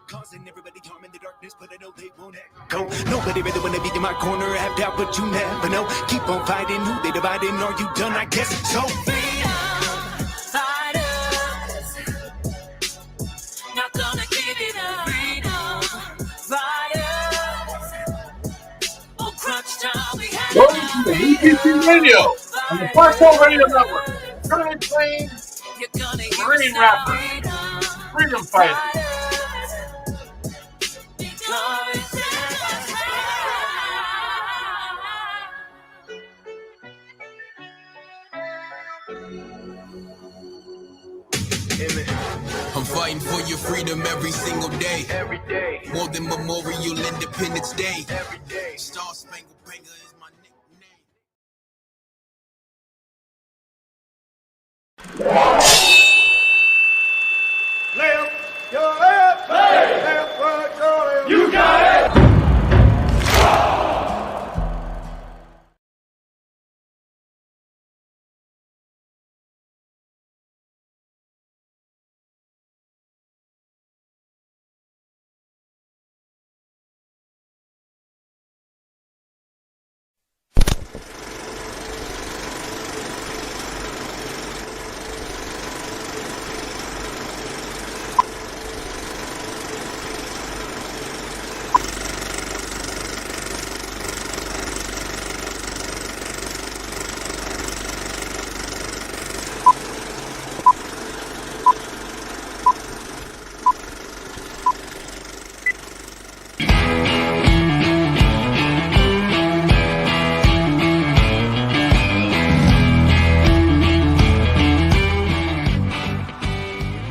causing everybody harm in the darkness, but I know they won't act. Go. Nobody really wanna be in my corner, have doubt, but you never know. Keep on fighting, who they dividing, are you done? I guess so. Freedom fighters, not gonna give it up. Freedom fighters, oh crunch time we had. Welcome to WeP3 Radio on the Patriot Radio Network. Currently playing Marine rapper, freedom fighter. I'm fighting for your freedom every single day. Every day. More than Memorial Independence Day. Every day. Star Spangled Banner is my nickname. Left, your left, hey. Left, right, your left. You got it.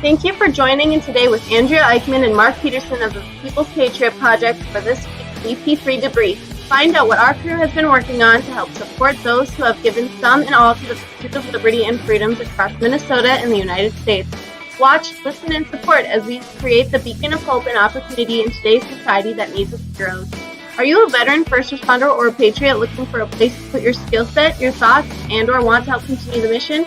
Thank you for joining in today with Andrea Eichmann and Mark Peterson of the People's Patriot Project for this week's WeP3 Debrief. Find out what our crew has been working on to help support those who have given some and all to the pursuit of liberty and freedoms across Minnesota and the United States. Watch, listen, and support as we create the beacon of hope and opportunity in today's society that needs its heroes. Are you a veteran, first responder, or a patriot looking for a place to put your skill set, your thoughts, and or want to help continue the mission?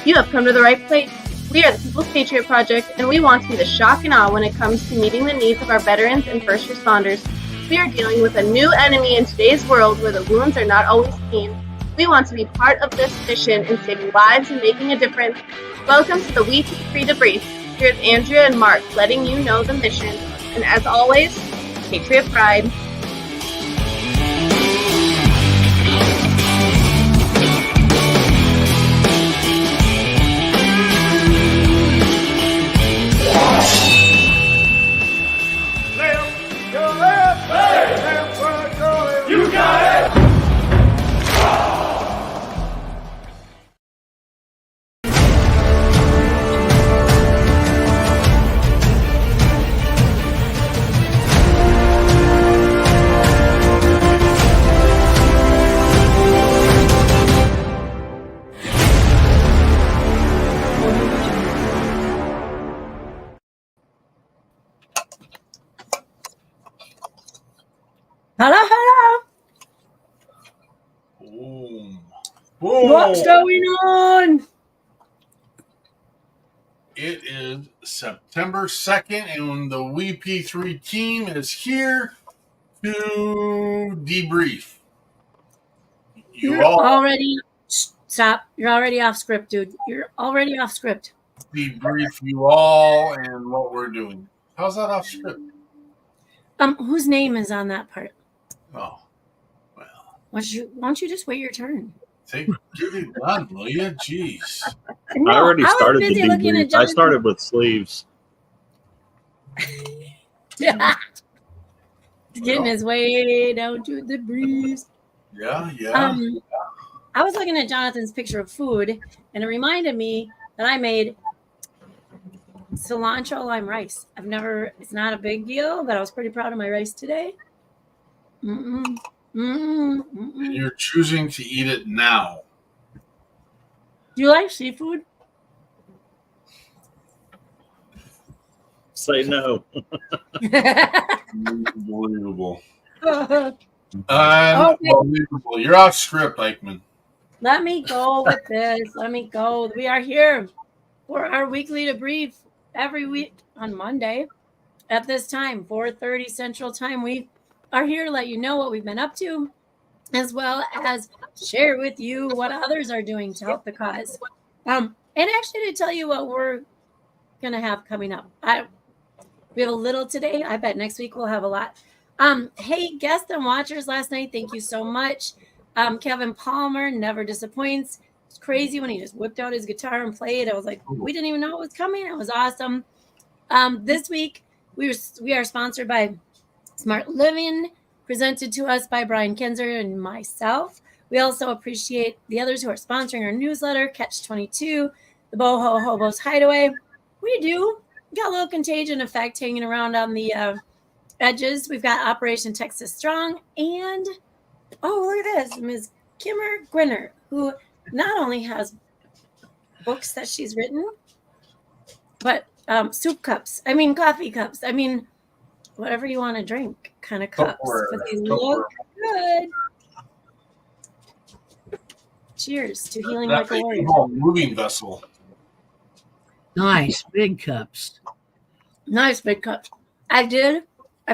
You have come to the right place. We are the People's Patriot Project, and we want to be the shock and awe when it comes to meeting the needs of our veterans and first responders. We are dealing with a new enemy in today's world where the wounds are not always clean. We want to be part of this mission in saving lives and making a difference. Welcome to the WeP3 Debrief. Here's Andrea and Mark letting you know the mission. And as always, Patriot Pride. Hello, hello. Boom. Boom. What's going on? It is September 2nd, and the WeP3 team is here to debrief. You're already stop. You're already off script, dude. You're already off script. Debrief you all and what we're doing. How's that off script? Whose name is on that part? Oh, well. Why don't you just wait your turn? Get it done, will you? Jeez. No, I already started the busy looking at debrief. I started with sleeves. Yeah. He's getting his way down to the breeze. Yeah. I was looking at Jonathan's picture of food, and it reminded me that I made cilantro lime rice. It's not a big deal, but I was pretty proud of my rice today. And you're choosing to eat it now. Do you like seafood? Say no. Unbelievable. Unbelievable. You're off script, Eichmann. Let me go with this. Let me go. We are here for our weekly debrief every week on Monday. at this time, 4:30 Central Time. We are here to let you know what we've been up to, as well as share with you what others are doing to help the cause. And actually to tell you what we're going to have coming up. We have a little today. I bet next week we'll have a lot. Hey, guests and watchers last night, thank you so much. Kevin Palmer never disappoints. It's crazy when he just whipped out his guitar and played. I was like, we didn't even know it was coming. It was awesome. This week, we are sponsored by Smart Living, presented to us by Brian Kinzer and myself. We also appreciate the others who are sponsoring our newsletter, Catch 22, the Boho Hobos Hideaway. We got a little contagion effect hanging around on the edges. We've got Operation Texas Strong, and look at this, Ms. Kimmer Gwinner, who not only has books that she's written, but coffee cups. Whatever you want to drink kind of cups. But they look good. Cheers to healing like a warrior. Moving vessel. Nice big cups. Nice big cups. I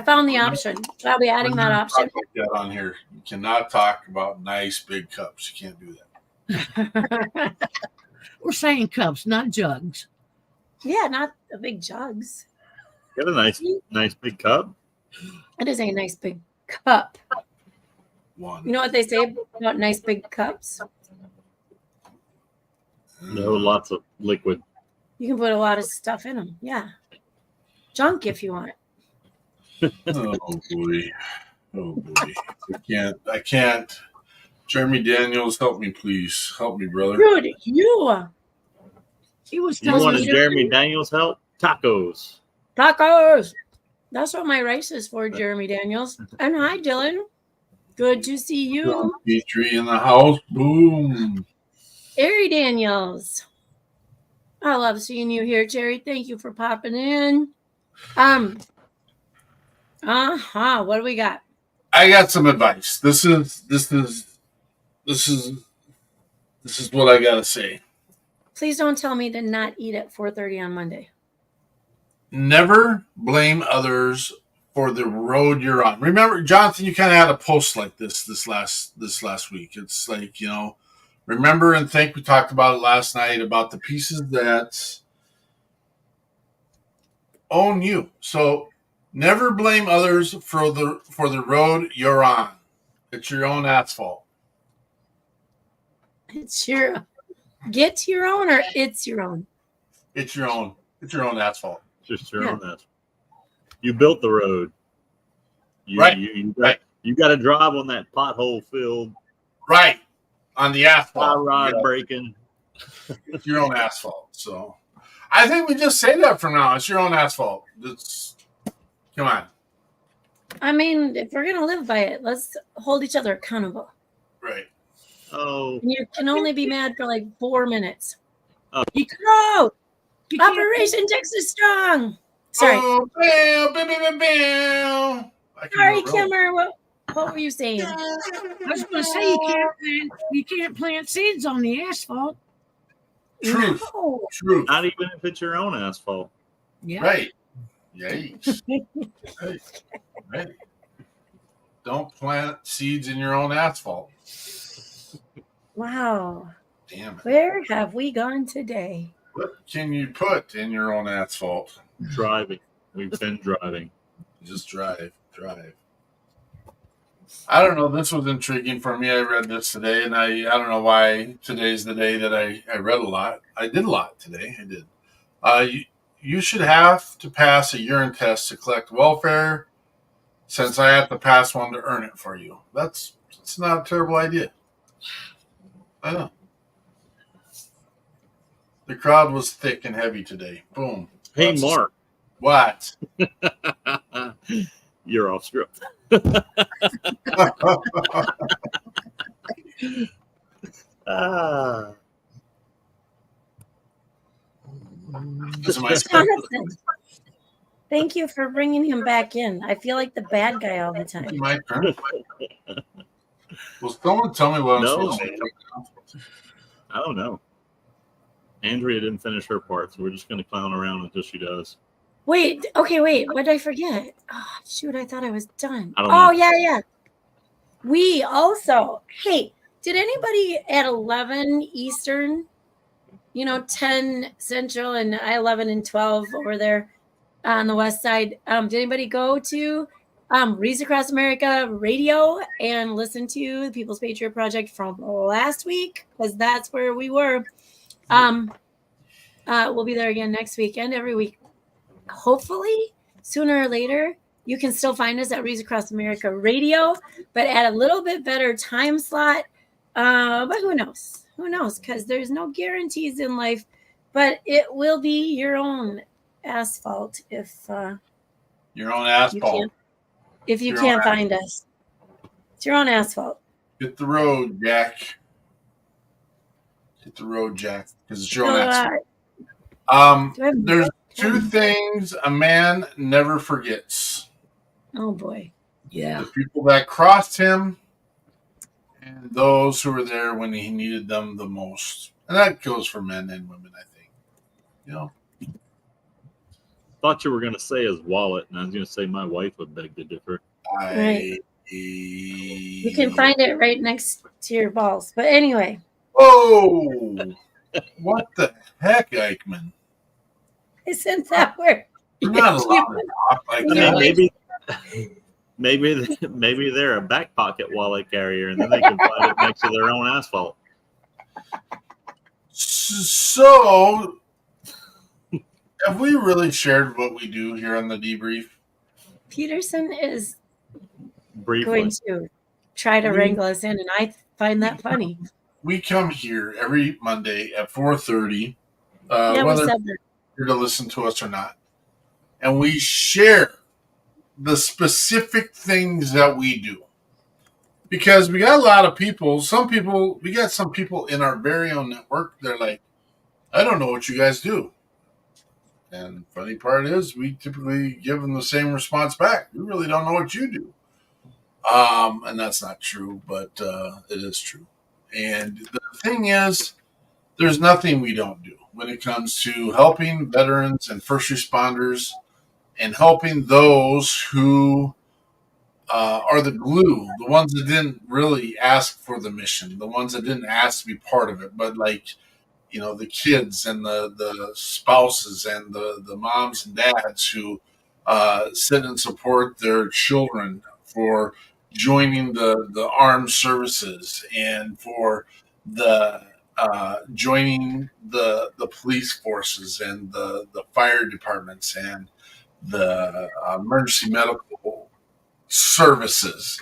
found the option. So I'll be adding that option. Like that on here. You cannot talk about nice big cups. You can't do that. We're saying cups, not jugs. Yeah, not a big jugs. Got a nice big cup. It is a nice big cup. One. You know what they say about nice big cups? No, lots of liquid. You can put a lot of stuff in them. Yeah. Junk if you want. Oh boy. I can't. Jeremy Daniels, help me, please. Help me, brother. Dude, He was You telling wanted me Jeremy Daniels' help? Tacos. Tacos. That's what my rice is for, Jeremy Daniels. And hi, Dylan. Good to see you. WeP3 in the house. Boom. Ari Daniels. I love seeing you here, Jerry. Thank you for popping in. What do we got? I got some advice. This is what I gotta say. Please don't tell me to not eat at 4:30 on Monday. Never blame others for the road you're on. Remember, Jonathan, you kind of had a post like this last week. It's like, remember and think. We talked about it last night about the pieces that own you. So never blame others for the road you're on. It's your own asphalt. It's your get your own or it's your own. It's your own. It's your own asphalt. Just your own asphalt. You built the road. Right. You got to drive on that pothole filled. Right. On the asphalt. Rod breaking. It's your own asphalt. So I think we just say that from now. It's your own asphalt. Come on. If we're going to live by it, let's hold each other accountable. Right. Oh. And you can only be mad for like 4 minutes. Oh. Go! Operation Texas Strong. Sorry. Oh, bam. Sorry, Kimmer. What were you saying? I was going to say you can't plant seeds on the asphalt. Truth. No. Truth. Not even if it's your own asphalt. Yeah. Right. Yikes. Right. Don't plant seeds in your own asphalt. Wow. Damn it. Where have we gone today? What can you put in your own asphalt? Driving. We've been driving. Just drive. I don't know. This was intriguing for me. I read this today, and I don't know why today's the day that I read a lot. I did a lot today. I did. You should have to pass a urine test to collect welfare, since I have to pass one to earn it for you. That's not a terrible idea. I know. The crowd was thick and heavy today. Boom. Hey, Mark. What? You're off script. This is my script. Jonathan, thank you for bringing him back in. I feel like the bad guy all the time. My turn. Will someone tell me what I'm No. supposed to say? I don't know. Andrea didn't finish her part, so we're just going to clown around until she does. Wait, okay, wait. What did I forget? Oh, shoot, I thought I was done. I don't Oh, know. yeah. We also, hey, did anybody at 11 Eastern, 10 Central and 11 and 12 over there on the west side, did anybody go to Reads Across America radio and listen to the People's Patriot Project from last week? Because that's where we were. We'll be there again next week and every week. Hopefully, sooner or later, you can still find us at Reads Across America Radio, but at a little bit better time slot. But who knows? Who knows? Because there's no guarantees in life, but it will be your own asphalt if Your own you asphalt. can't Your own find us. It's your own asphalt. Hit the road, Jack. Hit the road, Jack, because it's your own So, asphalt. do I have- There's two things a man never forgets: oh boy. Yeah. the people that crossed him, and those who were there when he needed them the most. And that goes for men and women, I think. Thought you were going to say his wallet, and I was going to say my wife would beg to differ. Right. You can find it right next to your balls. But anyway. Whoa! What the heck, Eichmann? Isn't that where You're not allowed to talk like I that. mean, maybe they're a back pocket wallet carrier, and then they can find it next to their own asphalt. So, have we really shared what we do here on the debrief? Peterson is Briefly, going to try to wrangle us in, and I find that funny. We come here every Monday at 4:30, Yeah, we whether said that. you're to listen to us or not, and we share the specific things that we do. Because we got a lot of people, we got some people in our very own network, they're like, I don't know what you guys do. And funny part is, we typically give them the same response back. We really don't know what you do. And that's not true, but it is true. And the thing is, there's nothing we don't do when it comes to helping veterans and first responders and helping those who are the glue, the ones that didn't really ask for the mission, the ones that didn't ask to be part of it, but like, the kids and the spouses and the moms and dads who sit and support their children for joining the armed services and for the joining the police forces and the fire departments and the emergency medical services.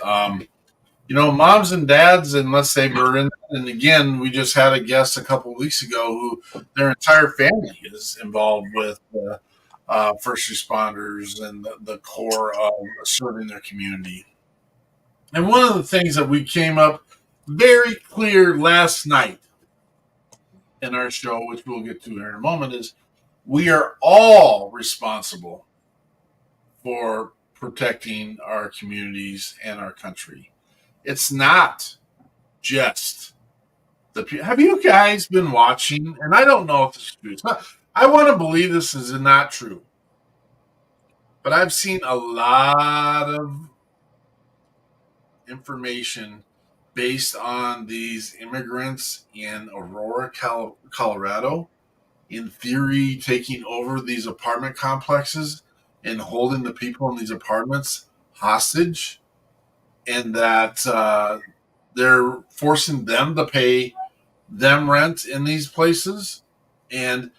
Moms and dads, unless they were in, and again, we just had a guest a couple of weeks ago who their entire family is involved with first responders and the core of serving their community. And one of the things that we came up very clear last night in our show, which we'll get to here in a moment, is we are all responsible for protecting our communities and our country. It's not just the people. Have you guys been watching? And I don't know if this is true. I want to believe this is not true. But I've seen a lot of information based on these immigrants in Aurora, Colorado, in theory taking over these apartment complexes and holding the people in these apartments hostage, and that they're forcing them to pay them rent in these places. And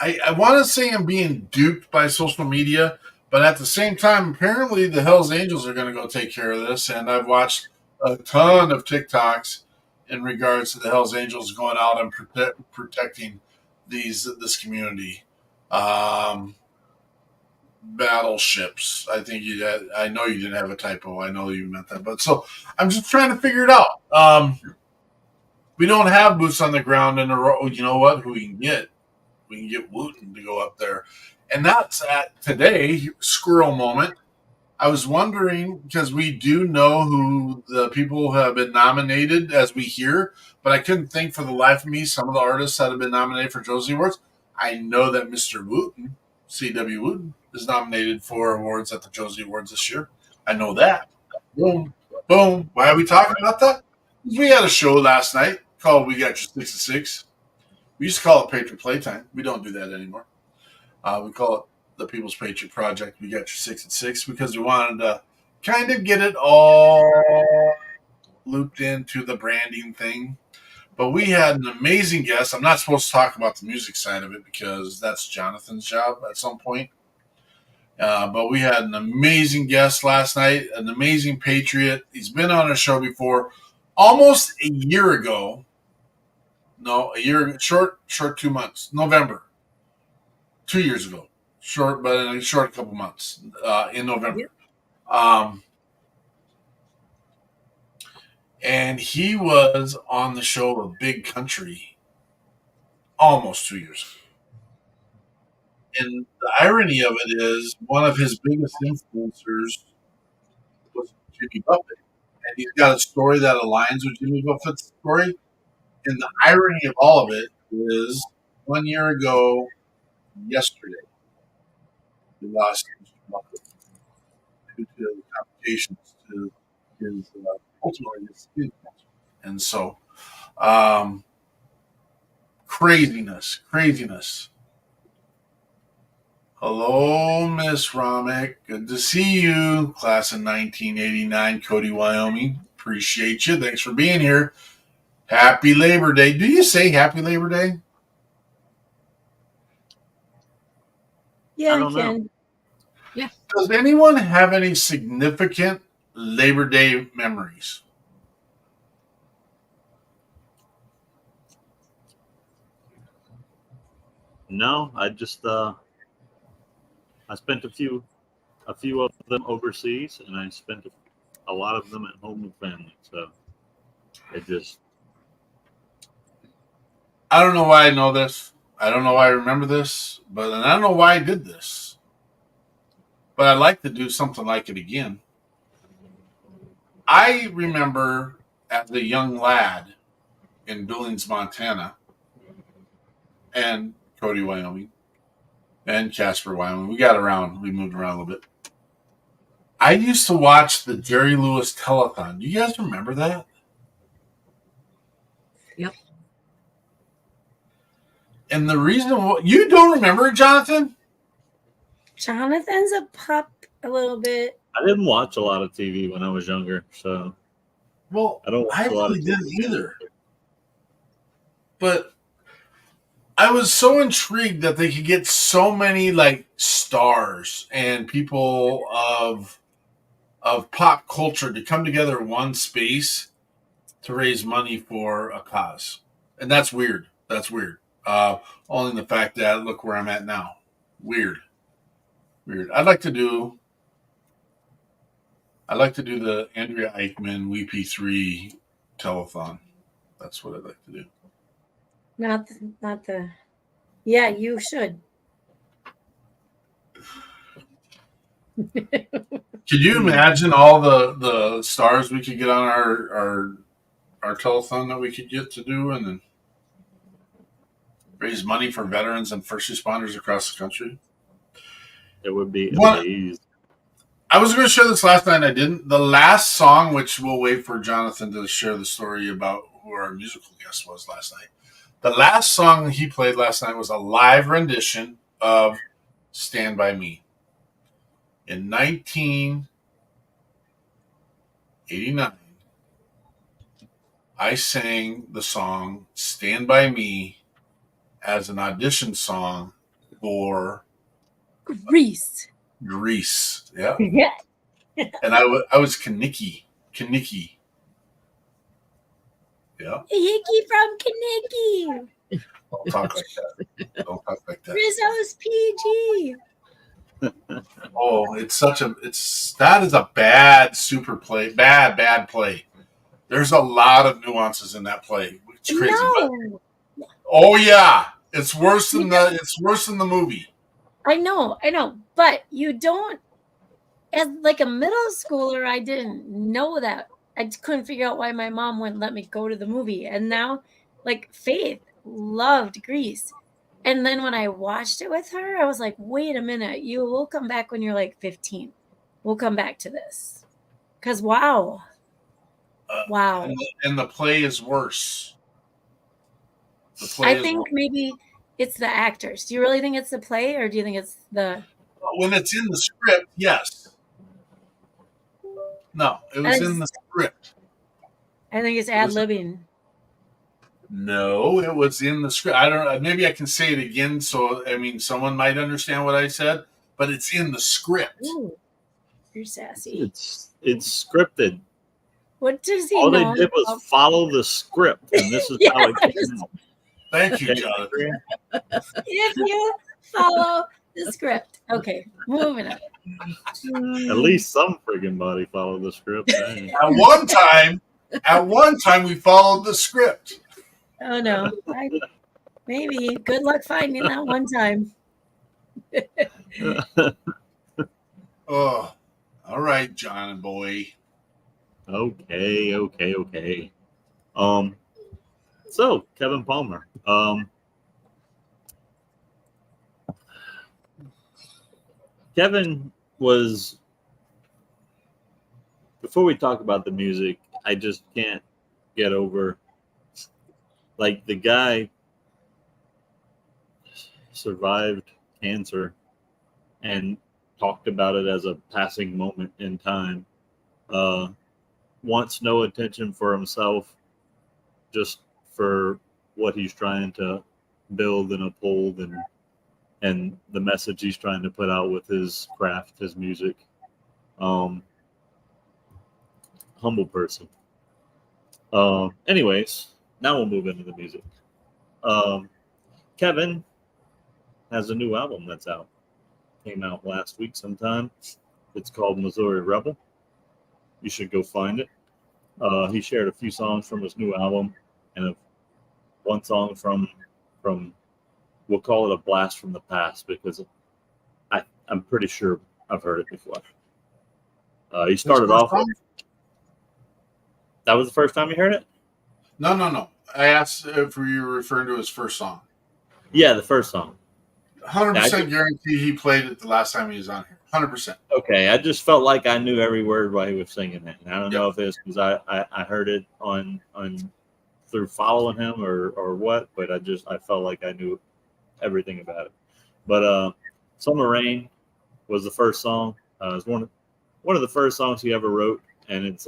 I want to say I'm being duped by social media, but at the same time, apparently the Hells Angels are going to go take care of this. And I've watched a ton of TikToks in regards to the Hells Angels going out and protecting this community. Battleships. I think I know you didn't have a typo. I know you meant that, but so I'm just trying to figure it out. We don't have boots on the ground in a row. You know what? Who we can get? We can get Wooten to go up there, and that's at today squirrel moment. I was wondering because we do know who the people have been nominated as we hear, but I couldn't think for the life of me some of the artists that have been nominated for Josie Awards. I know that Mr. Wooten, C.W. Wooten, is nominated for awards at the Josie Awards this year. I know that. Boom, boom. Why are we talking about that? We had a show last night called "We Got Your 6 to 6." We used to call it Patriot Playtime. We don't do that anymore. We call it the People's Patriot Project. We got your 6 at 6 because we wanted to kind of get it all looped into the branding thing. But we had an amazing guest. I'm not supposed to talk about the music side of it because that's Jonathan's job at some point. But we had an amazing guest last night, an amazing Patriot. He's been on our show before almost a year ago. No, a year, short 2 months, November. 2 years ago, short, but in a short couple months in November. And he was on the show of Big Country almost 2 years ago. And the irony of it is one of his biggest influencers was Jimmy Buffett. And he's got a story that aligns with Jimmy Buffett's story. And the irony of all of it is 1 year ago, yesterday, he lost Mr. Buffett due to the complications to his ultimately his skin cancer. And so, craziness. Hello, Miss Romick. Good to see you. Class of 1989, Cody, Wyoming. Appreciate you. Thanks for being here. Happy Labor Day. Do you say Happy Labor Day? Yeah, I don't know. can. Does anyone have any significant Labor Day memories? No, I just I spent a few of them overseas, and I spent a lot of them at home with family. So it just I don't know why I know this. I don't know why I remember this, and I don't know why I did this. But I'd like to do something like it again. I remember as a young lad in Billings, Montana, and Cody, Wyoming, and Casper, Wyoming. We moved around a little bit. I used to watch the Jerry Lewis telethon. Do you guys remember that? Yep. And the reason you don't remember it, Jonathan? Jonathan's a pup a little bit. I didn't watch a lot of TV when I was younger, so Well, I don't watch I a lot really of didn't TV. either. But I was so intrigued that they could get so many like stars and people of pop culture to come together in one space to raise money for a cause. And that's weird. Only the fact that look where I'm at now. Weird. I'd like to do the Andrea Eichmann WeP3 telethon. That's what I'd like to do. Not the. Yeah, you should. Could you imagine all the stars we could get on our telethon that we could get to do, and then raise money for veterans and first responders across the country? It would be What? amazing. I was going to share this last night and I didn't. The last song, which we'll wait for Jonathan to share the story about who our musical guest was last night. The last song he played last night was a live rendition of Stand By Me. In 1989, I sang the song Stand By Me as an audition song for Grease. Grease. Yeah. Yeah. And I was Kaniki. Yeah. Hickey from Kaniki. Don't talk like that. Rizzo's PG. Oh, that is a bad super play. Bad play. There's a lot of nuances in that play. It's crazy. No. Oh yeah. It's worse than the movie. I know. But you don't, as like a middle schooler, I didn't know that. I just couldn't figure out why my mom wouldn't let me go to the movie. And now, like, Faith loved Grease. And then when I watched it with her, I was like, wait a minute, you will come back when you're like 15. We'll come back to this. Because wow. Wow. And the play is worse. The play I is think worse. maybe it's the actors. Do you really think it's the play or do you think it's the When it's in the script, yes. No, it was in the script. I think it's It was- ad-libbing. No, it was in the script. I don't know. Maybe I can say it again. So, I mean, someone might understand what I said, but it's in the script. Ooh, you're sassy. It's scripted. What does he All know? they did was follow the script, and this is how it came out. Thank you, Okay, Jonathan. If you follow the script. Okay, moving on. At least some friggin' body followed the script. Dang. At one time, we followed the script. Oh no. Maybe. Good luck finding that one time. Oh, all right, John and boy. Okay. So Kevin Palmer. Kevin was, before we talk about the music, I just can't get over, like, the guy survived cancer and talked about it as a passing moment in time. Wants no attention for himself, just for what he's trying to build and uphold, and the message he's trying to put out with his craft, his music. Humble person. Anyways, now we'll move into the music. Kevin has a new album that's out. Came out last week sometime. It's called Missouri Rebel. You should go find it. He shared a few songs from his new album and one song from we'll call it a blast from the past, because I'm pretty sure I've heard it before. He started off with, that was the first time you heard it? No. I asked if you were referring to his first song. Yeah, the first song. 100% guarantee he played it the last time he was on here. 100%. Okay, I just felt like I knew every word while he was singing it. And I don't know if it's because I heard it on through following him or what, but I felt like I knew everything about it. But Summer Rain was the first song. It was one of the first songs he ever wrote, and it's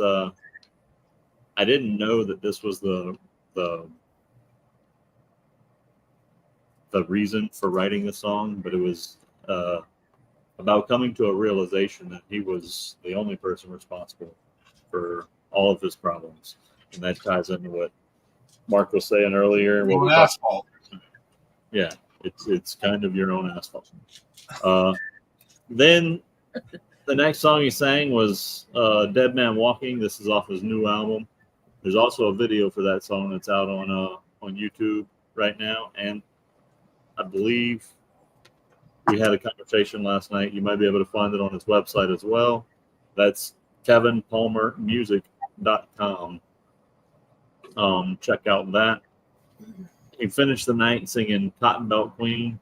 I didn't know that this was the reason for writing the song, but it was about coming to a realization that he was the only person responsible for all of his problems, and that ties into what Mark was saying earlier. Your own asphalt. Yeah, it's kind of your own asphalt. Then the next song he sang was "Dead Man Walking." This is off his new album. There's also a video for that song that's out on YouTube right now, and I believe we had a conversation last night. You might be able to find it on his website as well. That's kevinpalmermusic.com. Check out that. He finished the night singing Cotton Belt Queen.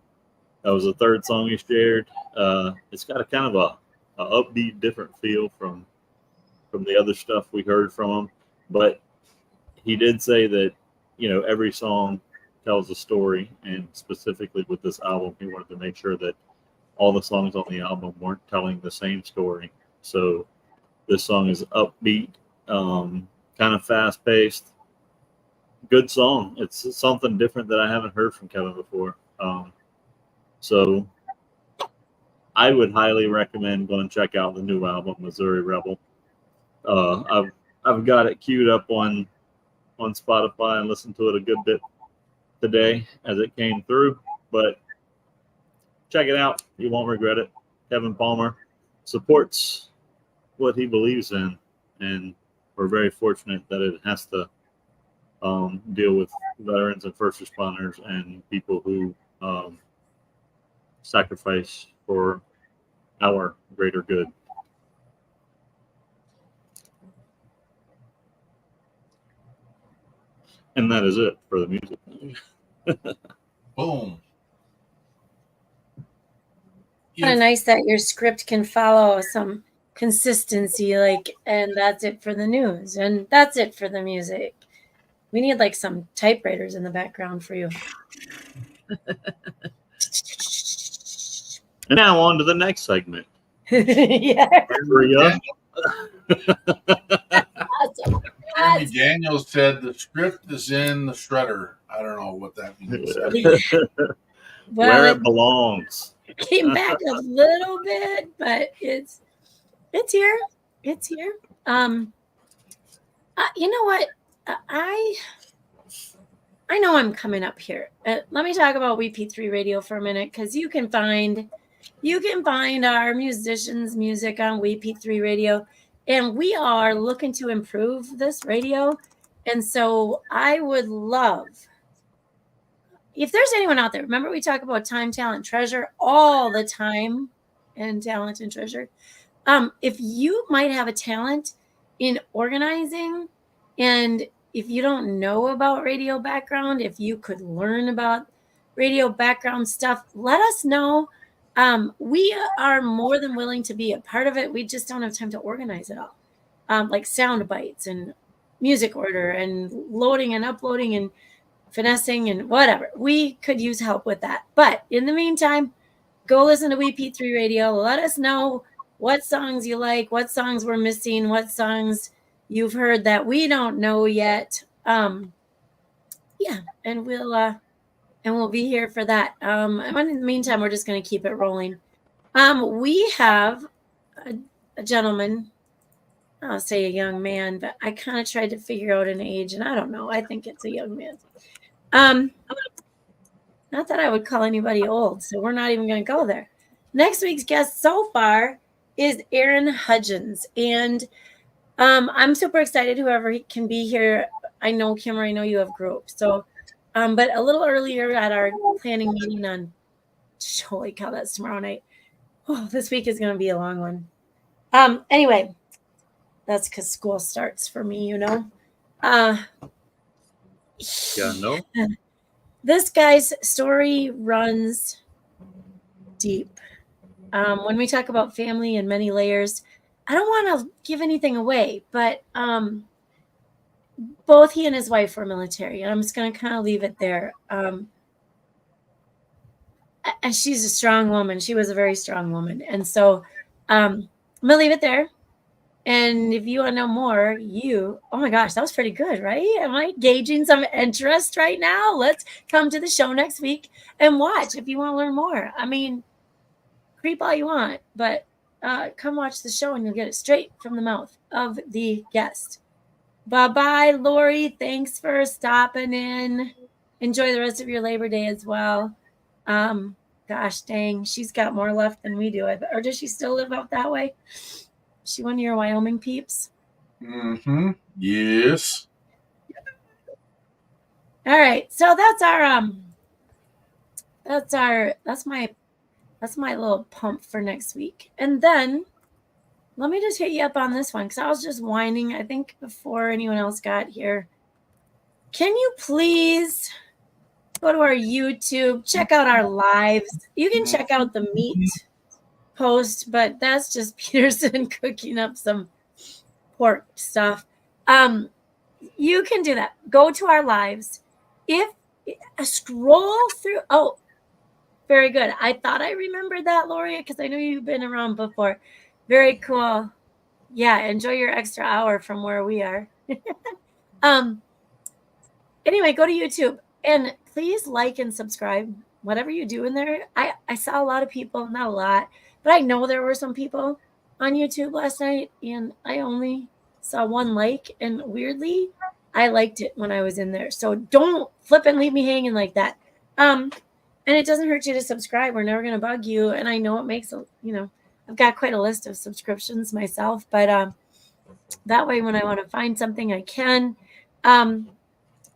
That was the third song he shared. It's got a kind of a upbeat, different feel from the other stuff we heard from him. But he did say that, every song tells a story, and specifically with this album, he wanted to make sure that all the songs on the album weren't telling the same story. So this song is upbeat, kind of fast-paced, good song. It's something different that I haven't heard from Kevin before. So I would highly recommend going and check out the new album, Missouri Rebel. I've got it queued up on Spotify and listened to it a good bit today as it came through, but check it out. You won't regret it. Kevin Palmer supports what he believes in, and we're very fortunate that it has to deal with veterans and first responders and people who sacrifice for our greater good. And that is it for the music. Boom. Kind of nice that your script can follow some consistency, like, and that's it for the news, and that's it for the music. We need like some typewriters in the background for you. And now on to the next segment. Yeah. Hurry up. Awesome. Jeremy Daniels said the script is in the shredder. I don't know what that means. Where Well, it belongs. it came back a little bit, but it's here. It's here. You know what? I know I'm coming up here. Let me talk about WeP3 Radio for a minute, because you can find our musicians' music on WeP3 Radio, and we are looking to improve this radio. And so I would love, if there's anyone out there, remember we talk about time, talent, treasure all the time, and talent and treasure. If you might have a talent in organizing, and if you don't know about radio background, if you could learn about radio background stuff, let us know. We are more than willing to be a part of it. We just don't have time to organize it all. Like sound bites and music order and loading and uploading and finessing and whatever. We could use help with that. But in the meantime, go listen to WeP3 Radio. Let us know what songs you like, what songs we're missing, what songs you've heard that we don't know yet. Yeah, and we'll be here for that. And in the meantime, we're just going to keep it rolling. We have a gentleman, I'll say a young man, but I kind of tried to figure out an age, and I don't know. I think it's a young man. Not that I would call anybody old, so we're not even going to go there. Next week's guest so far is Aaron Hudgens, and I'm super excited whoever can be here. I know, Kimmer, I know you have groups. So, but a little earlier at our planning meeting on, holy cow, that's tomorrow night. Oh, this week is going to be a long one. Anyway, that's because school starts for me, you know. Yeah, no. This guy's story runs deep. When we talk about family and many layers, I don't want to give anything away, but both he and his wife were military, and I'm just going to kind of leave it there. And she's a strong woman. She was a very strong woman. And so I'm going to leave it there. And if you want to know more, oh my gosh, that was pretty good, right? Am I gauging some interest right now? Let's come to the show next week and watch if you want to learn more. I mean, creep all you want, but come watch the show and you'll get it straight from the mouth of the guest. Bye-bye, Lori. Thanks for stopping in. Enjoy the rest of your Labor Day as well. Gosh dang, she's got more left than we do. Or does she still live out that way? Is she one of your Wyoming peeps? Mm-hmm. Yes. All right. So that's my little pump for next week. And then let me just hit you up on this one, because I was just whining, I think, before anyone else got here. Can you please go to our YouTube, check out our lives? You can check out the meat post, but that's just Peterson cooking up some pork stuff. You can do that. Go to our lives. If scroll through, oh, very good. I thought I remembered that, Lori, because I know you've been around before. Very cool. Yeah, enjoy your extra hour from where we are. Anyway, go to YouTube and please like and subscribe. Whatever you do in there. I saw a lot of people, not a lot, but I know there were some people on YouTube last night, and I only saw one like, and weirdly, I liked it when I was in there. So don't flip and leave me hanging like that. And it doesn't hurt you to subscribe. We're never going to bug you. And I know it makes, I've got quite a list of subscriptions myself, but that way when I want to find something, I can.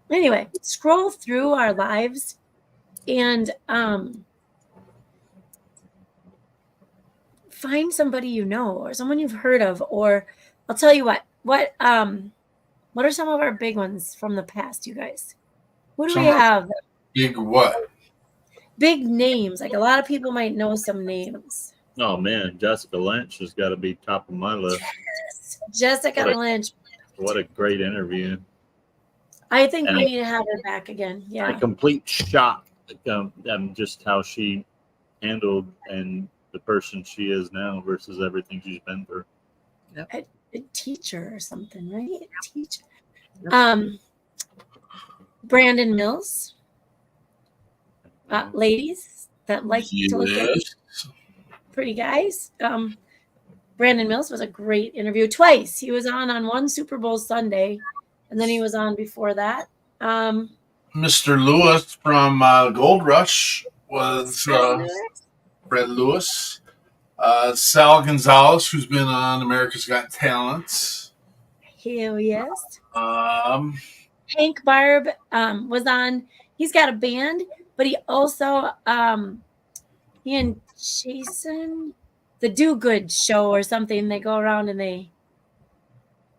Anyway, scroll through our lives and find somebody you know or someone you've heard of. Or I'll tell you what are some of our big ones from the past, you guys? What do we have? Big what? Big names. Like a lot of people might know some names. Oh man, Jessica Lynch has got to be top of my list. Jessica What a- Lynch. What a great interview. I think And we I- need to have her back again. A Yeah. complete shock just how she handled and the person she is now versus everything she's been through. A teacher or something, right? A teacher. Yep. Brandon Mills. Ladies that like to look at Yes. pretty guys. Brandon Mills was a great interview twice. He was on one Super Bowl Sunday, and then he was on before that. Mr. Lewis from Gold Rush was Fred Lewis. Sal Gonzalez, who's been on America's Got Talent. Hell yes. Hank Barb was on. He's got a band, but he also he and Jason, the Do Good Show or something. They go around and they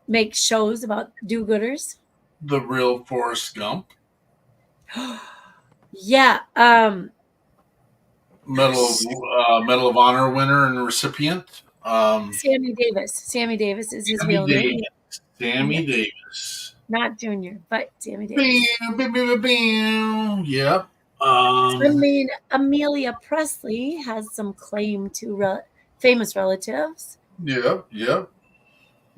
make shows about do-gooders. The real Forrest Gump. Yeah. Medal of Honor winner and recipient. Sammy Davis. Sammy Davis is his real name. Sammy Davis. Not Junior, but Sammy Davis. Yep. I mean, Amelia Presley has some claim to famous relatives. Yep.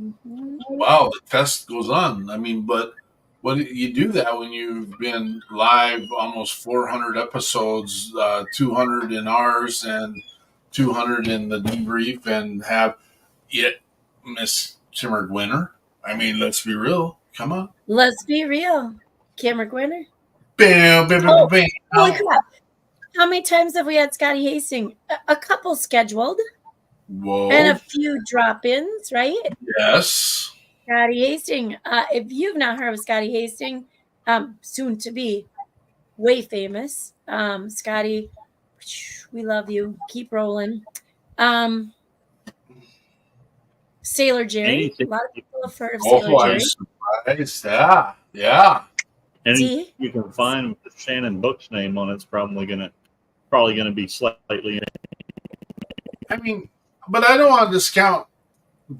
Mm-hmm. Wow, the test goes on. I mean, but when you do that when you've been live almost 400 episodes, 200 in ours and 200 in the debrief, and have yet Miss Kimmer Winner. I mean, let's be real. Come on. Let's be real. Kimmer Winner. Bam, bam, bam, bam. Holy crap. How many times have we had Scotty Hastings? A couple scheduled. Whoa. And a few drop-ins, right? Yes. Scotty Hastings. If you've not heard of Scotty Hastings, soon to be way famous. Scotty, we love you. Keep rolling. Sailor Jerry. A lot of people have heard of Sailor Jerry. I'm surprised. Yeah. And you can find the Shannon Book's name on it's probably gonna be slightly. I mean, but I don't want to discount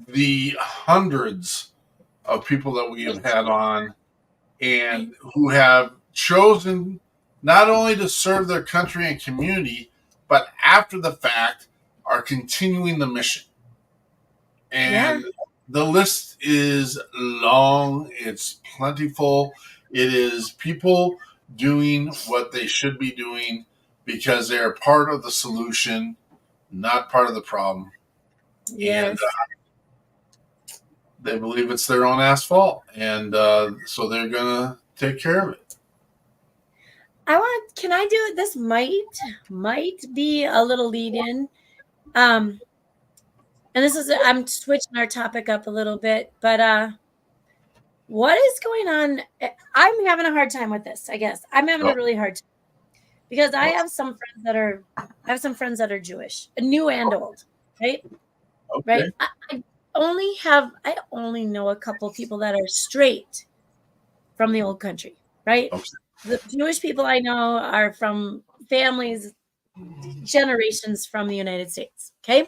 the hundreds of people that we have had on and who have chosen not only to serve their country and community, but after the fact are continuing the mission. And the list is long, it's plentiful. It is people doing what they should be doing because they are part of the solution, not part of the problem. Yes. And they believe it's their own asphalt, and so they're gonna take care of it. Can I do it? This might be a little lead in. And I'm switching our topic up a little bit, but what is going on? I'm having a hard time with this, I guess. I'm having a really hard time because I have some friends that are Jewish, new and old, right? Okay. Right. I only know a couple people that are straight from the old country, right? Okay. The Jewish people I know are from families, generations from the United States. Okay.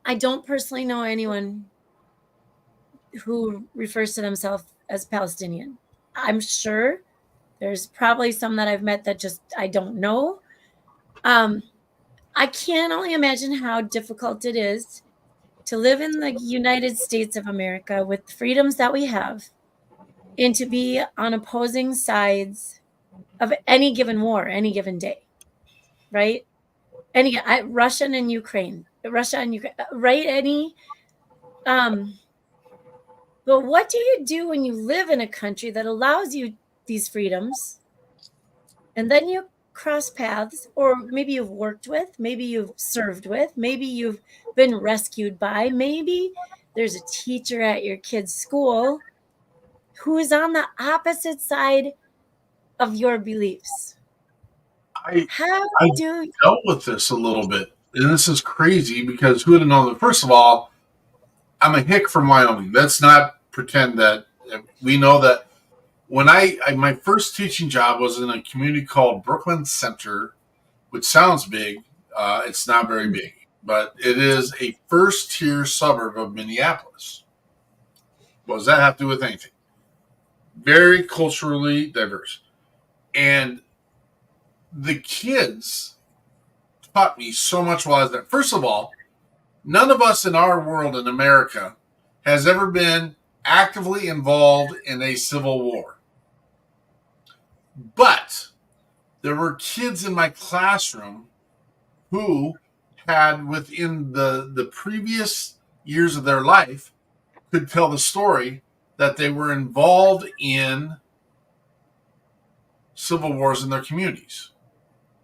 I don't personally know anyone who refers to themselves as Palestinian. I'm sure there's probably some that I've met that just I don't know. I can only imagine how difficult it is to live in the United States of America with the freedoms that we have and to be on opposing sides of any given war, any given day, right? Russia and Ukraine, right? But what do you do when you live in a country that allows you these freedoms and then you cross paths, or maybe you've worked with, maybe you've served with, maybe you've been rescued by, maybe there's a teacher at your kid's school who is on the opposite side of your beliefs. I do dealt with this a little bit, and this is crazy because who would have known that? First of all, I'm a hick from Wyoming. Let's not pretend that we know that when my first teaching job was in a community called Brooklyn Center, which sounds big. It's not very big, but it is a first-tier suburb of Minneapolis. What does that have to do with anything? Very culturally diverse. And the kids taught me so much while I was there. First of all, none of us in our world in America has ever been actively involved in a civil war. But there were kids in my classroom who had, within the previous years of their life, could tell the story that they were involved in civil wars in their communities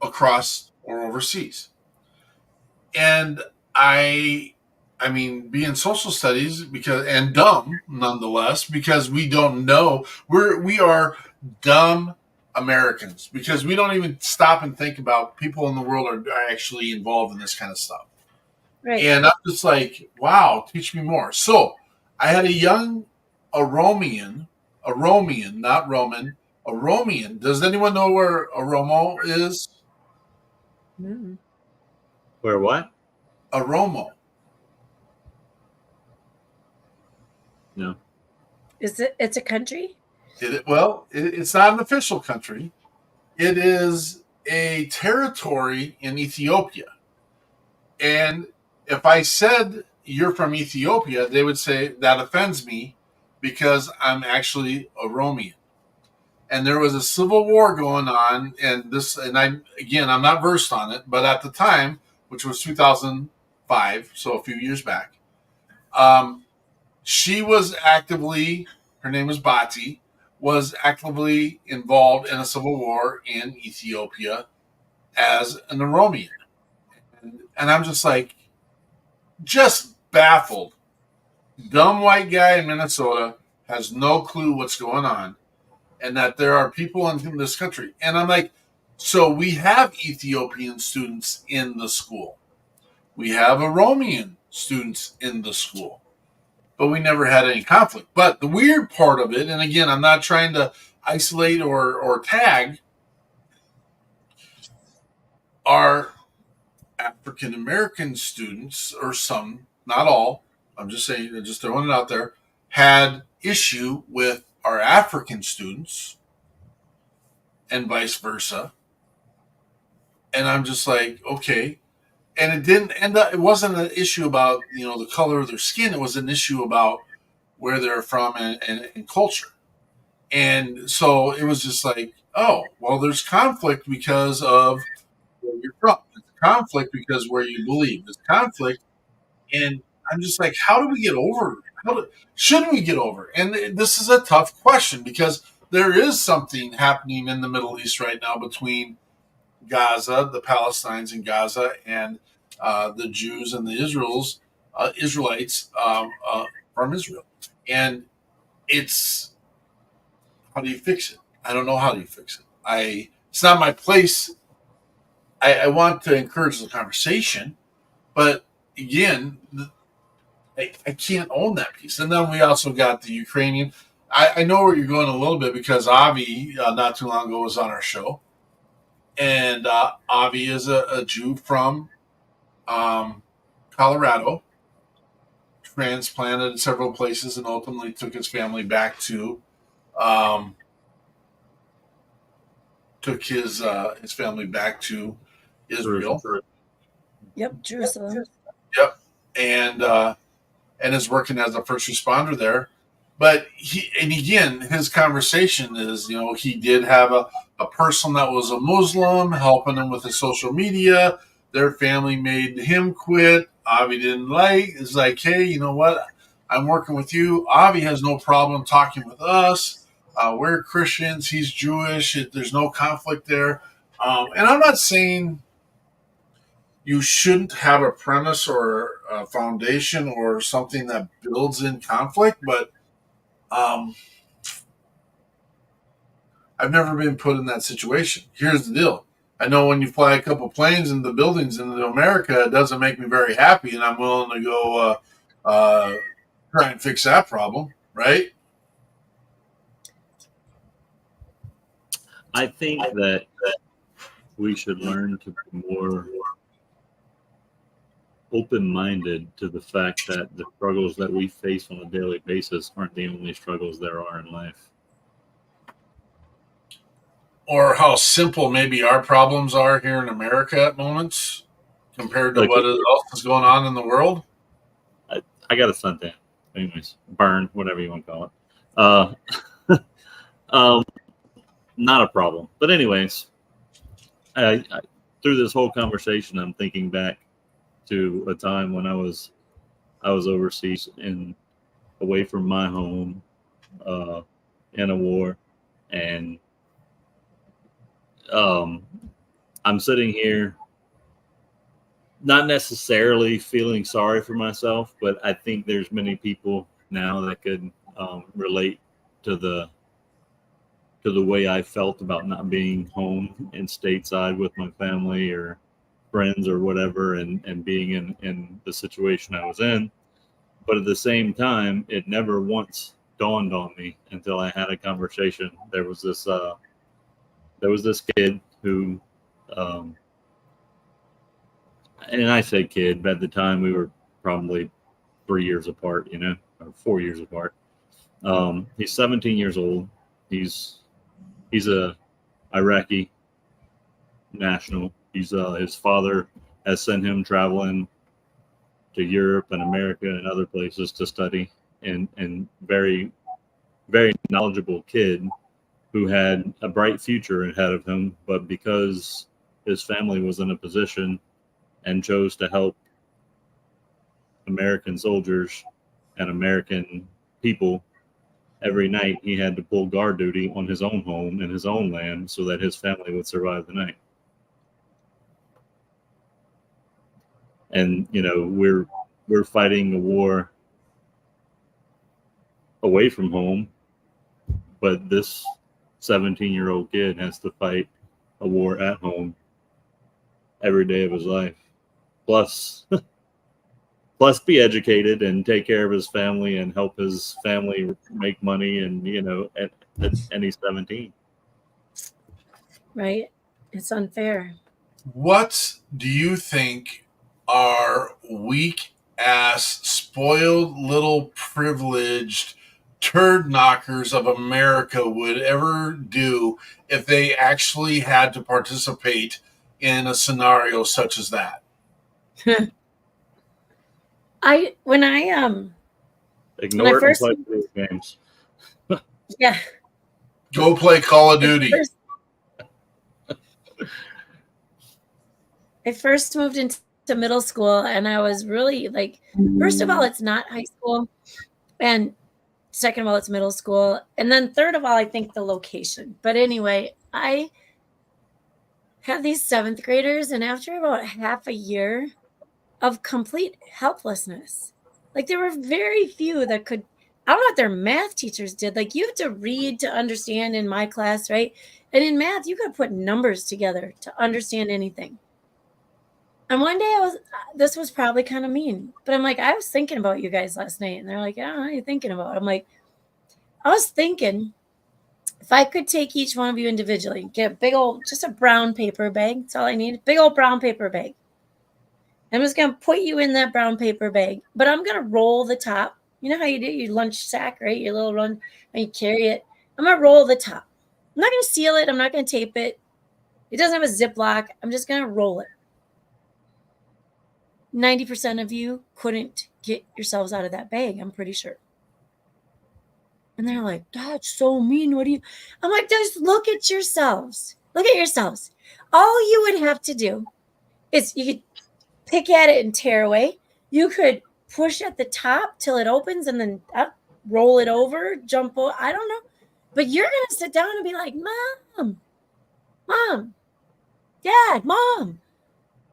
across or overseas. And I mean, being social studies and dumb nonetheless, because we don't know, we are dumb Americans because we don't even stop and think about people in the world are actually involved in this kind of stuff. Right. And I'm just like, wow, teach me more. So I had a Romian, not Roman, a Romian. Does anyone know where a Romo is? Mm. Where what? A Romo. No. It's a country? It's not an official country. It is a territory in Ethiopia. And if I said you're from Ethiopia, they would say that offends me because I'm actually a Romian. And there was a civil war going on, and I'm not versed on it, but at the time, which was 2005, so a few years back, she was her name is Bati, was actively involved in a civil war in Ethiopia as an Oromian. And I'm just like, just baffled. Dumb white guy in Minnesota has no clue what's going on, and that there are people in this country. And I'm like, so we have Ethiopian students in the school. We have Oromian students in the school. But we never had any conflict. But the weird part of it, and again, I'm not trying to isolate or tag, are African American students, or some, not all, I'm just saying, just throwing it out there, had issue with our African students and vice versa. And I'm just like, okay. And it didn't end up, it wasn't an issue about, the color of their skin. It was an issue about where they're from and culture. And so it was just like, oh, well, there's conflict because of where you're from. There's conflict because where you believe. There's conflict. And I'm just like, how do we get over it? Shouldn't we get over it? And this is a tough question because there is something happening in the Middle East right now between Gaza, the Palestinians in Gaza, and the Jews and the Israelites from Israel. And it's, how do you fix it? I don't know how do you fix it. It's not my place. I want to encourage the conversation, but again, I can't own that piece. And then we also got the Ukrainian. I know where you're going a little bit because Avi, not too long ago, was on our show. And Avi is a Jew from Colorado, transplanted in several places, and ultimately took his family back to Israel. Yep, Jerusalem. Yep, and is working as a first responder there. But his conversation is, he did have a person that was a Muslim helping him with his social media. Their family made him quit. Avi didn't like. It's like, hey, you know what? I'm working with you. Avi has no problem talking with us. We're Christians. He's Jewish. There's no conflict there. And I'm not saying you shouldn't have a premise or a foundation or something that builds in conflict, but I've never been put in that situation. Here's the deal. I know when you fly a couple planes into buildings in America, it doesn't make me very happy, and I'm willing to go try and fix that problem, right? I think that we should learn to be more open-minded to the fact that the struggles that we face on a daily basis aren't the only struggles there are in life. Or how simple maybe our problems are here in America at moments compared to Like, what else is going on in the world. I got a suntan. Anyways, burn, whatever you want to call it. Not a problem. But anyways, through this whole conversation, I'm thinking back to a time when I was overseas and away from my home in a war, and I'm sitting here not necessarily feeling sorry for myself, but I think there's many people now that could relate to the way I felt about not being home and stateside with my family or friends or whatever, and being in the situation I was in. But at the same time, it never once dawned on me until I had a conversation. There was this kid who, and I say kid, but at the time we were probably 3 years apart, or 4 years apart. He's 17 years old. He's a Iraqi national. His father has sent him traveling to Europe and America and other places to study, and very, very knowledgeable kid who had a bright future ahead of him, but because his family was in a position and chose to help American soldiers and American people every night, he had to pull guard duty on his own home and his own land so that his family would survive the night. And we're fighting a war away from home, but this 17-year-old kid has to fight a war at home every day of his life. Plus be educated and take care of his family and help his family make money, and and he's 17. Right? It's unfair. What do you think our weak ass, spoiled little privileged turd knockers of America would ever do if they actually had to participate in a scenario such as that? Ignore it first- and play video games. Yeah. Go play Call of Duty. I first moved into middle school, and I was really like, first of all, it's not high school, and second of all, it's middle school, and then third of all, I think the location. But anyway, I had these seventh graders, and after about half a year of complete helplessness, like there were very few that could. I don't know what their math teachers did. Like, you have to read to understand in my class, right? And in math, you got to put numbers together to understand anything. And one day this was probably kind of mean, but I'm like, I was thinking about you guys last night. And they're like, yeah, what are you thinking about? I'm like, I was thinking if I could take each one of you individually, get a big old, just a brown paper bag. That's all I need. Big old brown paper bag. I'm just going to put you in that brown paper bag, but I'm going to roll the top. You know how you do your lunch sack, right? Your little run, and you carry it. I'm going to roll the top. I'm not going to seal it. I'm not going to tape it. It doesn't have a Ziploc. I'm just going to roll it. 90% of you couldn't get yourselves out of that bag, I'm pretty sure. And they're like, that's so mean. What do you? I'm like, just look at yourselves. Look at yourselves. All you would have to do is you could pick at it and tear away. You could push at the top till it opens and then roll it over, jump over. I don't know. But you're going to sit down and be like, Mom, Dad, Mom,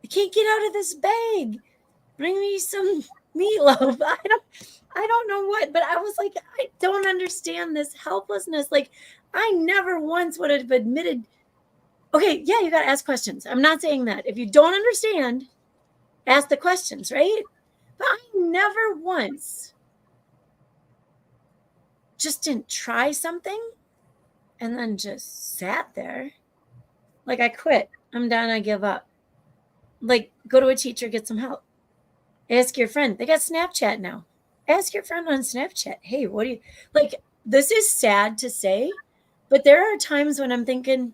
I can't get out of this bag. Bring me some meatloaf. I don't know what, but I was like, I don't understand this helplessness. Like, I never once would have admitted, okay, yeah, you got to ask questions. I'm not saying that. If you don't understand, ask the questions, right? But I never once just didn't try something and then just sat there. Like, I quit. I'm done. I give up. Like, go to a teacher, get some help. Ask your friend. They got Snapchat now. Ask your friend on Snapchat. Hey, what do you like? This is sad to say, but there are times when I'm thinking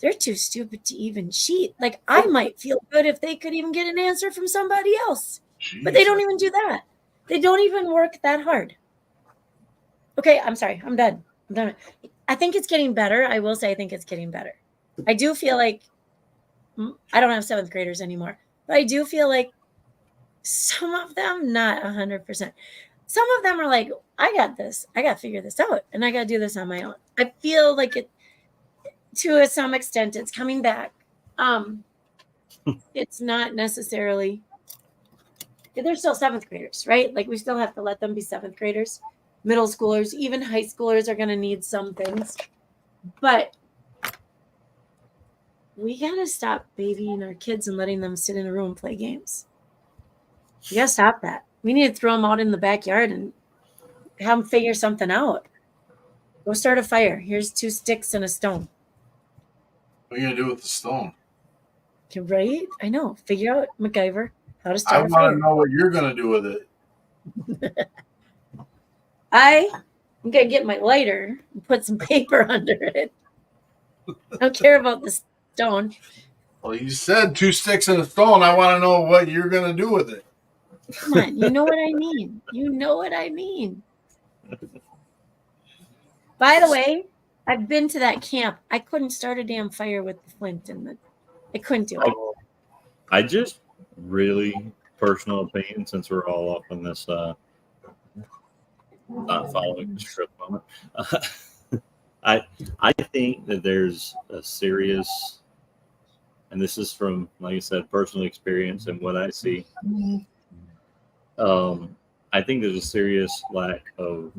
they're too stupid to even cheat. Like, I might feel good if they could even get an answer from somebody else, but they don't even do that. They don't even work that hard. Okay, I'm sorry. I'm done. I'm done. I think it's getting better. I will say I think it's getting better. I do feel like I don't have 7th graders anymore, but I do feel like some of them, not 100%. Some of them are like, I got this. I got to figure this out, and I got to do this on my own. I feel like it, to some extent, it's coming back. It's not necessarily. They're still 7th graders, right? Like, we still have to let them be 7th graders. Middle schoolers, even high schoolers are going to need some things. But we got to stop babying our kids and letting them sit in a room and play games. You got to stop that. We need to throw them out in the backyard and have them figure something out. Go start a fire. Here's 2 sticks and a stone. What are you going to do with the stone? Right? I know. Figure out, MacGyver, how to I start a want fire. to know what you're going to do with it. I'm going to get my lighter and put some paper under it. I don't care about the stone. Well, you said 2 sticks and a stone. I want to know what you're going to do with it. Come on. You know what I mean. You know what I mean. By the way, I've been to that camp. I couldn't start a damn fire with the flint in the. I couldn't do it. I just really personal opinion, since we're all up on this not following the script moment. I think that there's a serious, and this is from, like I said, personal experience and what I see. I think there's a serious lack of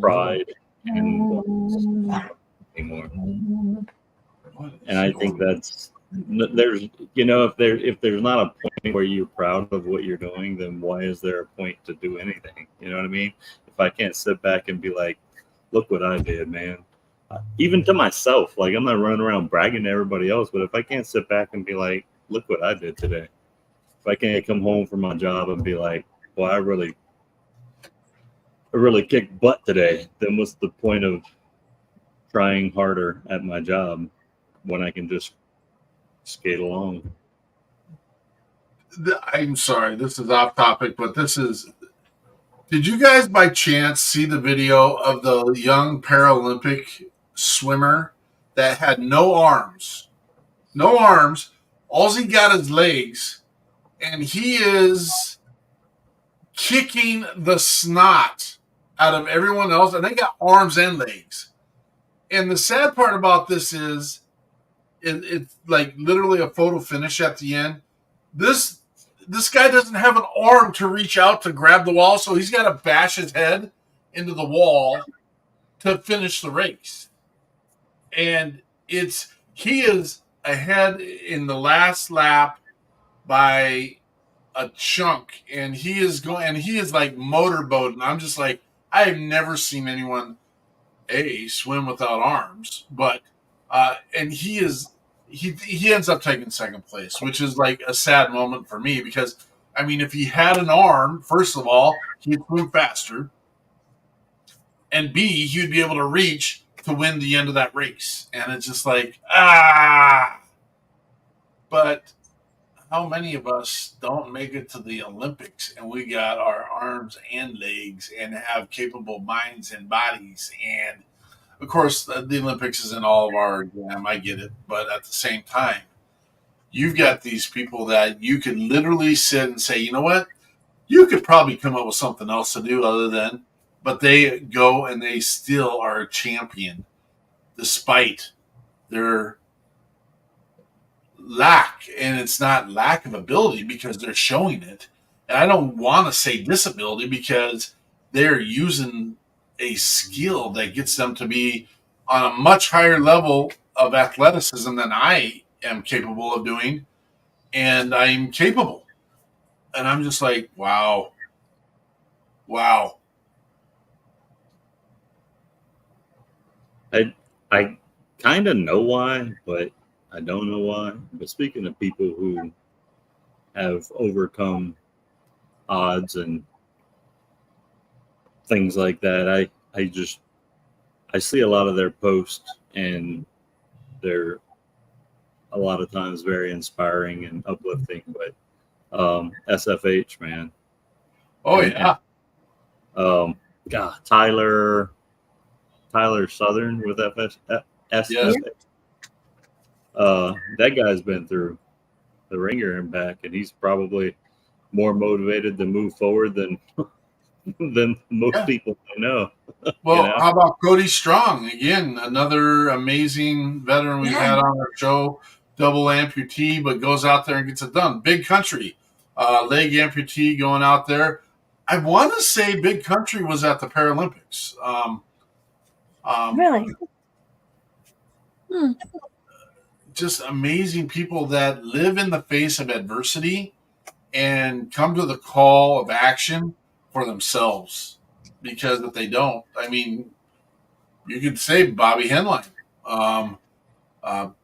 pride in anymore. And I think that's, there's, if there's not a point where you're proud of what you're doing, then why is there a point to do anything? You know what I mean? If I can't sit back and be like, look what I did, man. Even to myself, like, I'm not running around bragging to everybody else, but if I can't sit back and be like, look what I did today. If I can't come home from my job and be like, well, I really kicked butt today, then what's the point of trying harder at my job when I can just skate along? I'm sorry, this is off topic, but did you guys by chance see the video of the young Paralympic swimmer that had no arms? No arms. All he got is legs, and he is kicking the snot out of everyone else, and they got arms and legs. And the sad part about this is it's like literally a photo finish at the end. This guy doesn't have an arm to reach out to grab the wall, so he's got to bash his head into the wall to finish the race. And he is ahead in the last lap by a chunk, and he is like motorboating. I'm just like, I have never seen anyone swim without arms, but and he ends up taking second place, which is like a sad moment for me, because I mean, if he had an arm, first of all, he'd swim faster, and B, he'd be able to reach to win the end of that race. And it's just like, but how many of us don't make it to the Olympics and we got our arms and legs and have capable minds and bodies? And of course, the Olympics isn't all of our jam. I get it. But at the same time, you've got these people that you could literally sit and say, you know what? You could probably come up with something else to do other than, but they go and they still are a champion despite their lack. And it's not lack of ability because they're showing it. And I don't want to say disability because they're using a skill that gets them to be on a much higher level of athleticism than I am capable of doing. And I'm capable. And I'm just like, wow. I kind of know why, but I don't know why. But speaking of people who have overcome odds and things like that, I see a lot of their posts, and they're a lot of times very inspiring and uplifting. But SFH, man. Oh And, yeah. God, Tyler Southern with Yes. SFH. That guy's been through the ringer and back, and he's probably more motivated to move forward than most Yeah. people I know. Well, know? how about Cody Strong? Again, another amazing veteran we've had on our show. Double amputee, but goes out there and gets it done. Big Country, leg amputee going out there. I want to say Big Country was at the Paralympics. Really? Just amazing people that live in the face of adversity and come to the call of action for themselves. Because if they don't, I mean, you could say Bobby Henline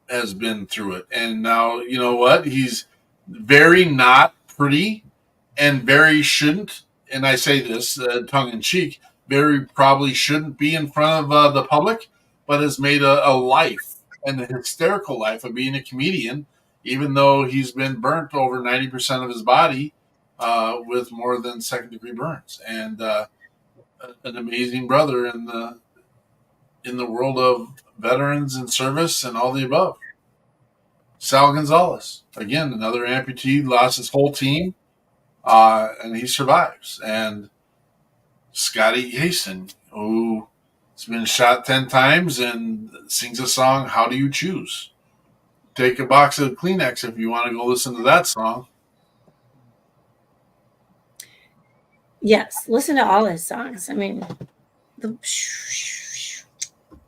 has been through it. And now, you know what? He's very not pretty and very shouldn't, and I say this tongue in cheek, very probably shouldn't be in front of the public, but has made a life and a hysterical life of being a comedian, even though he's been burnt over 90% of his body with more than second-degree burns. And an amazing brother in the world of veterans and service and all the above. Sal Gonzalez, again, another amputee, lost his whole team, and he survives. And Scotty Haston, who has been shot 10 times and sings a song, How Do You Choose? Take a box of Kleenex if you want to go listen to that song. Yes, listen to all his songs. I mean,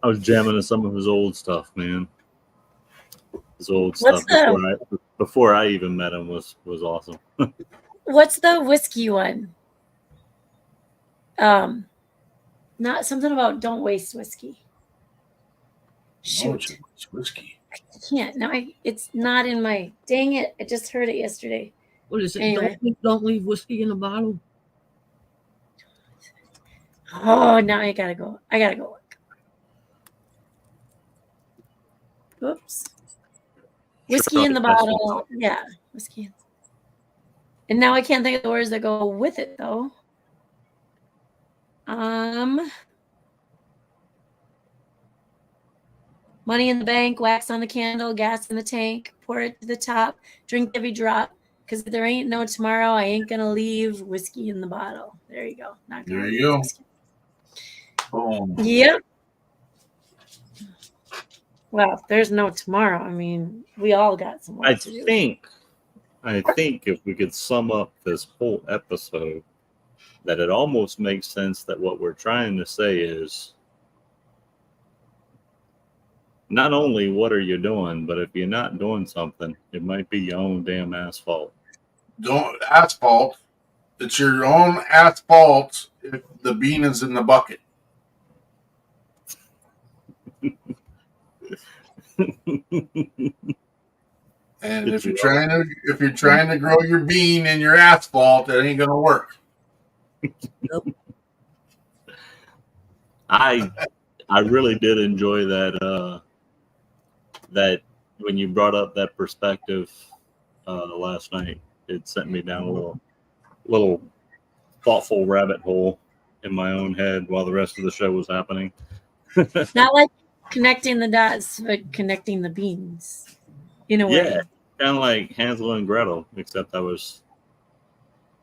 I was jamming to some of his old stuff, man. His old What's stuff before I even met him was awesome. what's the whiskey one? Not something about don't waste whiskey. Shoot, It's whiskey. I can't. No, it's not in my. Dang it! I just heard it yesterday. What is it? Anyway. Don't leave whiskey in a bottle. Oh, now I gotta go. Look. Oops. Whiskey in the bottle. Yeah, whiskey. And now I can't think of the words that go with it though. Money in the bank, wax on the candle, gas in the tank, pour it to the top, drink every drop. Because if there ain't no tomorrow, I ain't gonna leave whiskey in the bottle. There you go. There you go. Boom. Yep. Well, if there's no tomorrow, I mean, we all got some work to do. I think if we could sum up this whole episode, that it almost makes sense that what we're trying to say is not only what are you doing, but if you're not doing something, it might be your own damn asphalt. Don't asphalt. It's your own asphalt if the bean is in the bucket. And if you're trying to grow your bean in your asphalt, it ain't gonna work. I really did enjoy that that when you brought up that perspective last night. It sent me down a little thoughtful rabbit hole in my own head while the rest of the show was happening. Not like connecting the dots, but connecting the beans in a way. Yeah, kind of like Hansel and Gretel, except I was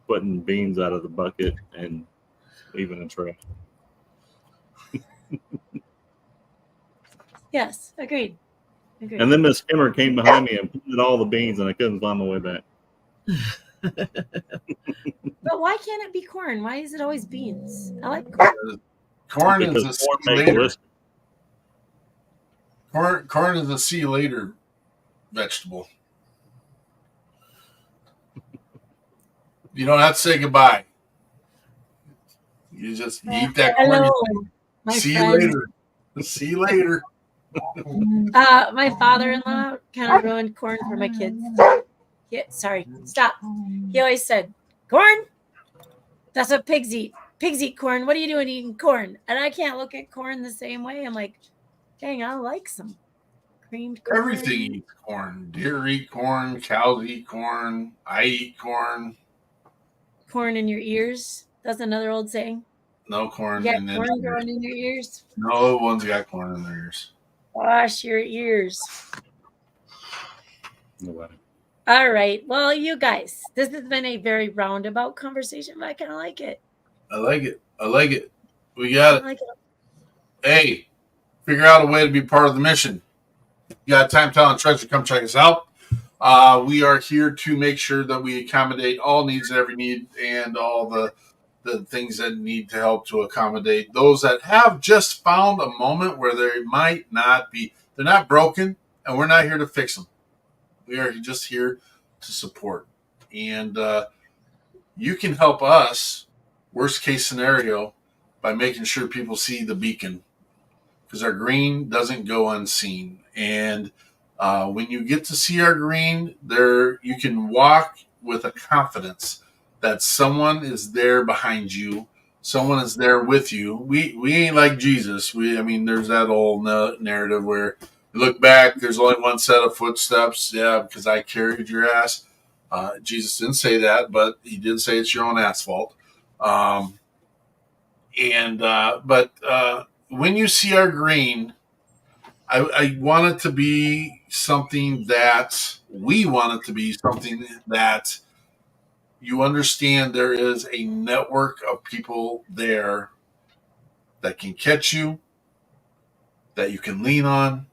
putting beans out of the bucket and leaving a trail. Yes, agreed. And then Miss Skimmer came behind me and planted all the beans, and I couldn't find my way back. But why can't it be corn? Why is it always beans? I like corn. Corn is Because a see corn makes later. whiskey. Corn is a see later vegetable. You don't have to say goodbye. You just eat that corn. Hello, my See friend. you later. See you later. My father-in-law kind of ruined corn for my kids. Sorry, stop. He always said, corn? That's what pigs eat. Pigs eat corn. What are you doing eating corn? And I can't look at corn the same way. I'm like, dang, I like some creamed corn. Everything eats corn. Deer eat corn. Cows eat corn. I eat corn. Corn in your ears. That's another old saying. No corn. You got in corn their growing ears. in your ears? No one's got corn in their ears. Wash your ears. No way. All right. Well, you guys, this has been a very roundabout conversation, but I kind of like it. I like it. I like it. We got it. I like it. Hey, figure out a way to be part of the mission. You got time, talent, treasure, come check us out. We are here to make sure that we accommodate all needs and every need and all the things that need to help to accommodate those that have just found a moment where they might not be, they're not broken, and we're not here to fix them. We are just here to support. And you can help us, worst case scenario, by making sure people see the beacon, because our green doesn't go unseen. And when you get to see our green, there you can walk with a confidence that someone is there behind you, someone is there with you. We ain't like Jesus. There's that old narrative where you look back, there's only one set of footsteps. Yeah, because I carried your ass. Jesus didn't say that, but he did say it's your own asphalt. But when you see our green, I want it to be something that we want it to be something that you understand there is a network of people there that can catch you, that you can lean on,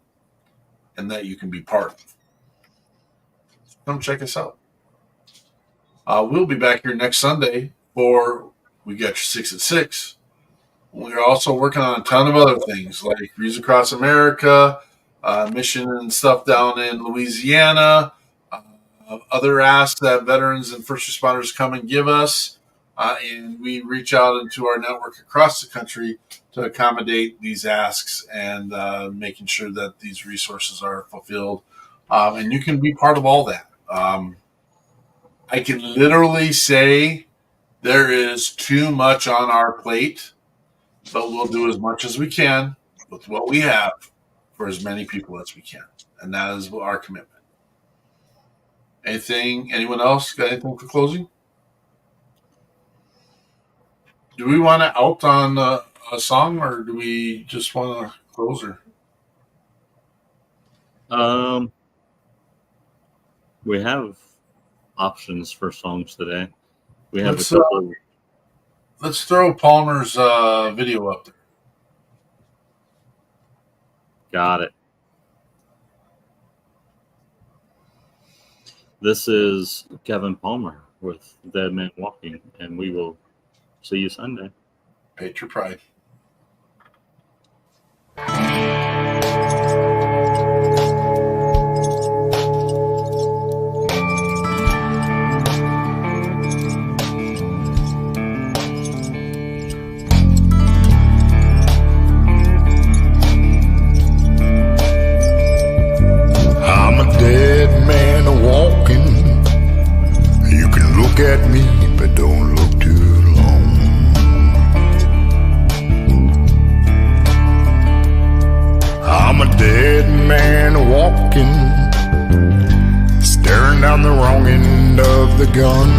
and that you can be part of. Come check us out. We'll be back here next Sunday for We Got Your 6 at 6. We're also working on a ton of other things like Reads Across America, mission and stuff down in Louisiana, other asks that veterans and first responders come and give us. And we reach out into our network across the country to accommodate these asks and making sure that these resources are fulfilled. And you can be part of all that. I can literally say there is too much on our plate, but we'll do as much as we can with what we have for as many people as we can. And that is our commitment. Anyone else got anything for closing? Do we want to out on a song, or do we just want to close her? We have options for songs today. We have Let's, a couple. Let's throw Palmer's video up there. Got it. This is Kevin Palmer with Dead Man Walking, and we will see you Sunday. Patriot Pride. I'm a dead man walking. You can look at me, but don't look too long. I'm a dead man walking, staring down the wrong end of the gun.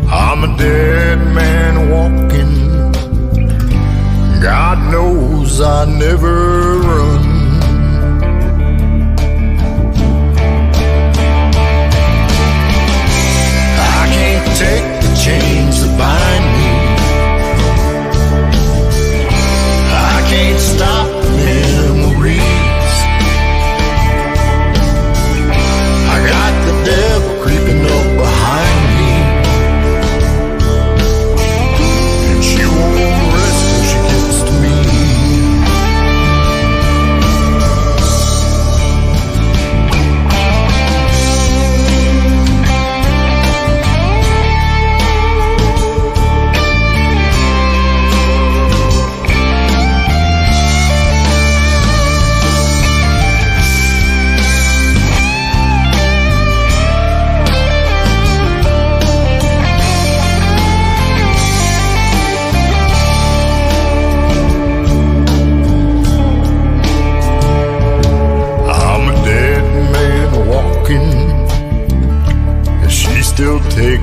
I'm a dead man walking. God knows I never run. I can't take the chains that bind me. I can't stop the memories. I got the devil creeping up behind me, and she won't rest till she gets to me.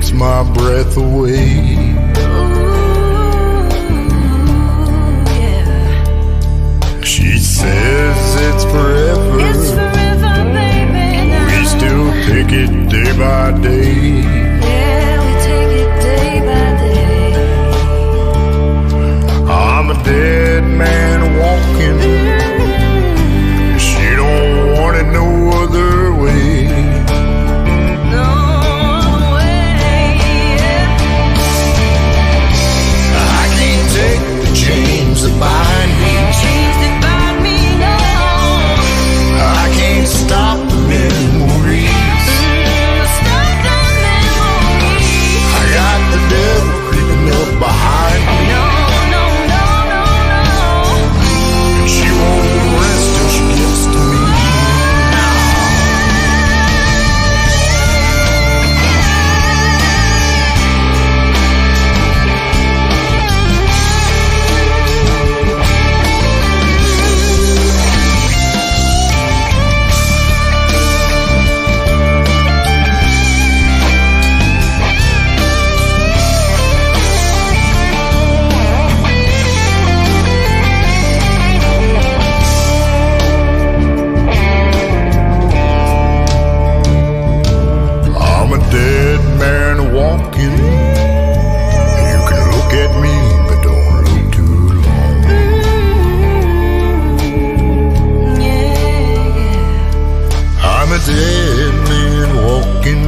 takes my breath away. She says it's forever. It's forever, baby. Now. We still take it day by day. Yeah, we take it day by day. I'm a dead man walking. She don't want it no other way. No way. Yeah. I can't take the chains that bind me. Chains that bind me, no. I can't stop the memories. Stop the memories. I got the devil creeping up behind me. No, no, no, no, no. And she won't rest till she gets to me. I'm a dead man walking. You can look at me, but don't look too long. Yeah, yeah. I'm a dead man walking.